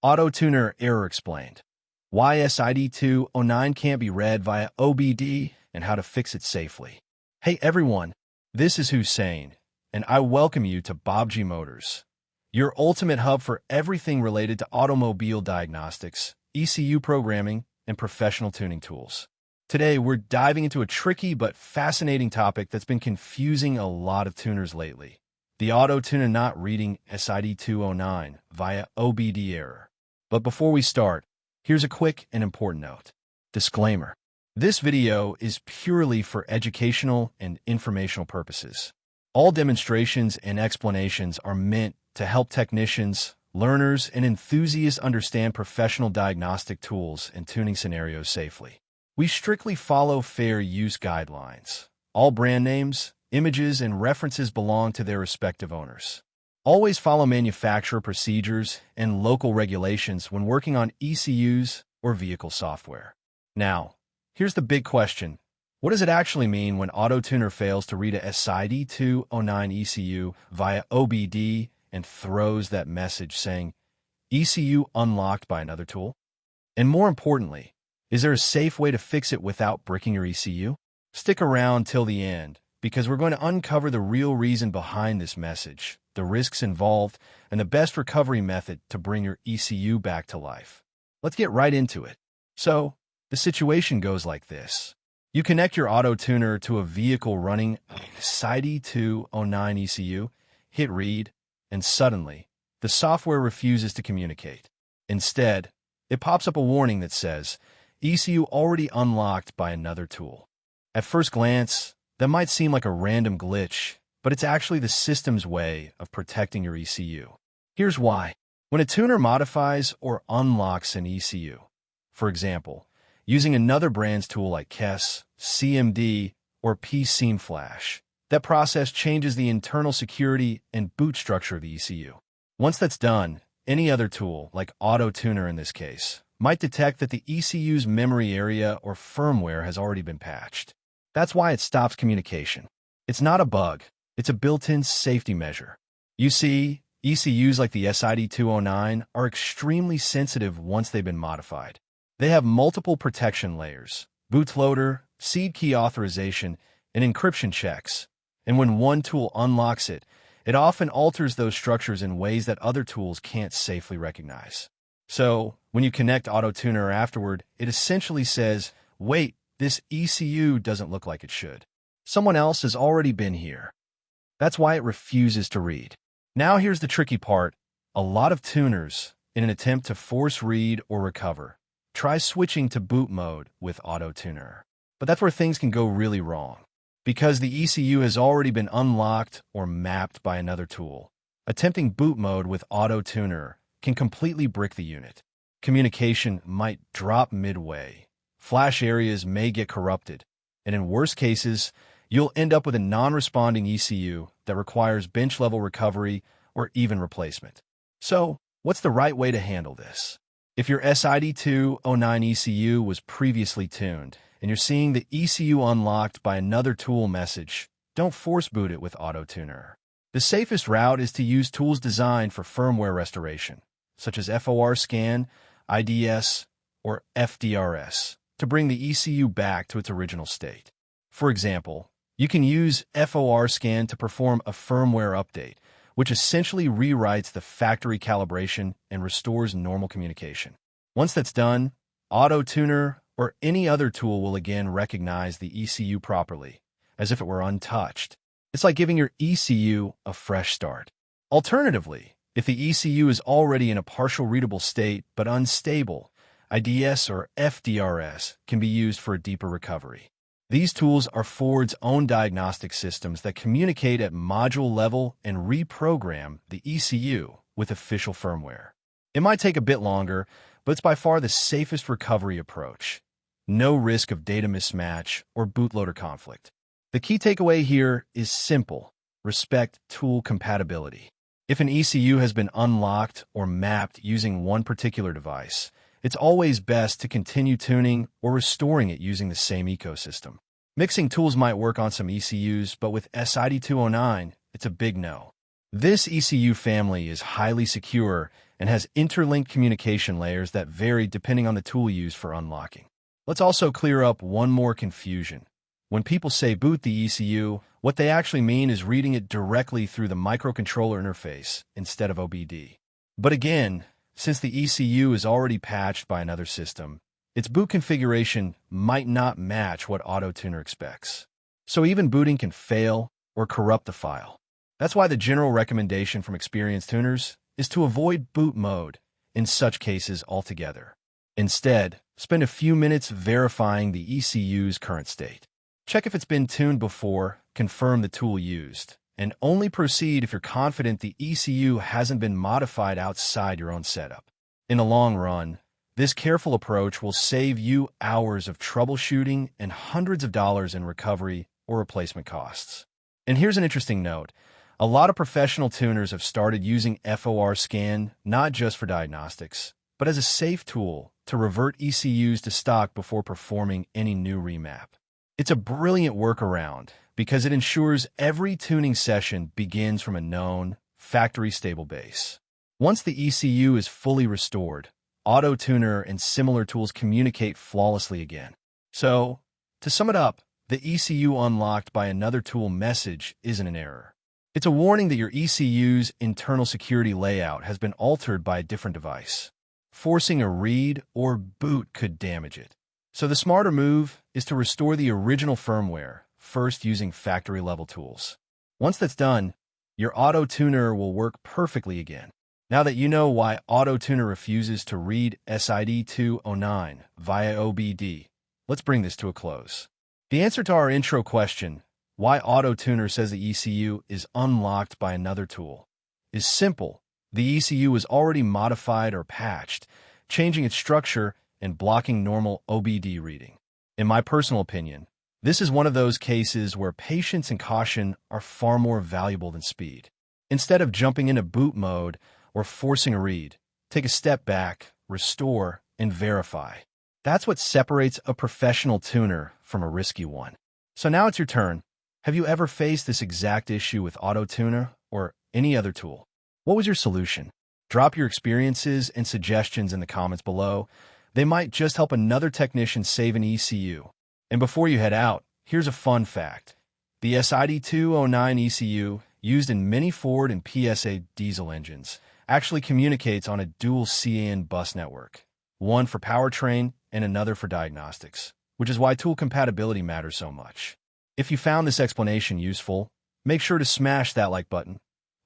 AutoTuner error explained. Why SID209 can't be read via OBD and how to fix it safely. Hey everyone, this is Hussain, and I welcome you to Baabji Motors, your ultimate hub for everything related to automobile diagnostics, ECU programming, and professional tuning tools. Today, we're diving into a tricky but fascinating topic that's been confusing a lot of tuners lately. The AutoTuner not reading SID209 via OBD error. But before we start, here's a quick and important note. Disclaimer. This video is purely for educational and informational purposes. All demonstrations and explanations are meant to help technicians, learners, and enthusiasts understand professional diagnostic tools and tuning scenarios safely. We strictly follow fair use guidelines. All brand names, images, and references belong to their respective owners. Always follow manufacturer procedures and local regulations when working on ECUs or vehicle software. Now, here's the big question. What does it actually mean when AutoTuner fails to read a SID209 ECU via OBD and throws that message saying, ECU unlocked by another tool? And more importantly, is there a safe way to fix it without bricking your ECU? Stick around till the end, because we're going to uncover the real reason behind this message, the risks involved, and the best recovery method to bring your ECU back to life. Let's get right into it. So, the situation goes like this. You connect your AutoTuner to a vehicle running a SID209 ECU, hit read, and suddenly, the software refuses to communicate. Instead, it pops up a warning that says, ECU already unlocked by another tool. At first glance, that might seem like a random glitch, but it's actually the system's way of protecting your ECU. Here's why. When a tuner modifies or unlocks an ECU, for example, using another brand's tool like Kess, CMD, or PCMflash, that process changes the internal security and boot structure of the ECU. Once that's done, any other tool, like AutoTuner in this case, might detect that the ECU's memory area or firmware has already been patched. That's why it stops communication. It's not a bug, it's a built-in safety measure. You see, ECUs like the SID209 are extremely sensitive once they've been modified. They have multiple protection layers, bootloader, seed key authorization, and encryption checks. And when one tool unlocks it, it often alters those structures in ways that other tools can't safely recognize. So, when you connect AutoTuner afterward, it essentially says, wait, this ECU doesn't look like it should. Someone else has already been here. That's why it refuses to read. Now here's the tricky part. A lot of tuners, in an attempt to force read or recover, try switching to boot mode with AutoTuner. But that's where things can go really wrong. Because the ECU has already been unlocked or mapped by another tool, attempting boot mode with AutoTuner can completely brick the unit. Communication might drop midway, flash areas may get corrupted, and in worst cases, you'll end up with a non-responding ECU that requires bench-level recovery or even replacement. So, what's the right way to handle this? If your SID209 ECU was previously tuned, and you're seeing the ECU unlocked by another tool message, don't force boot it with AutoTuner. The safest route is to use tools designed for firmware restoration, such as FORScan, IDS, or FDRS, to bring the ECU back to its original state. For example, you can use FORScan to perform a firmware update, which essentially rewrites the factory calibration and restores normal communication. Once that's done, AutoTuner or any other tool will again recognize the ECU properly, as if it were untouched. It's like giving your ECU a fresh start. Alternatively, if the ECU is already in a partial readable state but unstable, IDS or FDRS can be used for a deeper recovery. These tools are Ford's own diagnostic systems that communicate at module level and reprogram the ECU with official firmware. It might take a bit longer, but it's by far the safest recovery approach. No risk of data mismatch or bootloader conflict. The key takeaway here is simple: respect tool compatibility. If an ECU has been unlocked or mapped using one particular device, it's always best to continue tuning or restoring it using the same ecosystem. Mixing tools might work on some ECUs, but with SID209, it's a big no. This ECU family is highly secure and has interlinked communication layers that vary depending on the tool used for unlocking. Let's also clear up one more confusion. When people say boot the ECU, what they actually mean is reading it directly through the microcontroller interface instead of OBD. But again, since the ECU is already patched by another system, its boot configuration might not match what AutoTuner expects. So even booting can fail or corrupt the file. That's why the general recommendation from experienced tuners is to avoid boot mode in such cases altogether. Instead, spend a few minutes verifying the ECU's current state. Check if it's been tuned before, confirm the tool used, and only proceed if you're confident the ECU hasn't been modified outside your own setup. In the long run, this careful approach will save you hours of troubleshooting and hundreds of dollars in recovery or replacement costs. And here's an interesting note. A lot of professional tuners have started using FORScan not just for diagnostics, but as a safe tool to revert ECUs to stock before performing any new remap. It's a brilliant workaround because it ensures every tuning session begins from a known, factory-stable base. Once the ECU is fully restored, AutoTuner and similar tools communicate flawlessly again. So, to sum it up, the ECU unlocked by another tool message isn't an error. It's a warning that your ECU's internal security layout has been altered by a different device. Forcing a read or boot could damage it. So the smarter move is to restore the original firmware, first using factory-level tools. Once that's done, your AutoTuner will work perfectly again. Now that you know why AutoTuner refuses to read SID209 via OBD, let's bring this to a close. The answer to our intro question, why AutoTuner says the ECU is unlocked by another tool, is simple. The ECU is already modified or patched, changing its structure and blocking normal OBD reading. In my personal opinion, this is one of those cases where patience and caution are far more valuable than speed. Instead of jumping into boot mode or forcing a read, take a step back, restore, and verify. That's what separates a professional tuner from a risky one. So now it's your turn. Have you ever faced this exact issue with AutoTuner or any other tool? What was your solution? Drop your experiences and suggestions in the comments below. They might just help another technician save an ECU. And before you head out, here's a fun fact. The SID209 ECU, used in many Ford and PSA diesel engines, actually communicates on a dual CAN bus network, one for powertrain and another for diagnostics, which is why tool compatibility matters so much. If you found this explanation useful, make sure to smash that like button.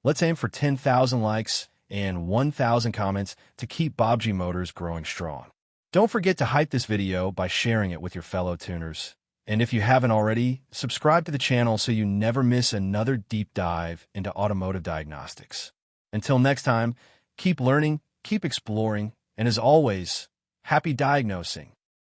Let's aim for 10,000 likes and 1,000 comments to keep Baabji Motors growing strong. Don't forget to hype this video by sharing it with your fellow tuners. And if you haven't already, subscribe to the channel so you never miss another deep dive into automotive diagnostics. Until next time, keep learning, keep exploring, and as always, happy diagnosing.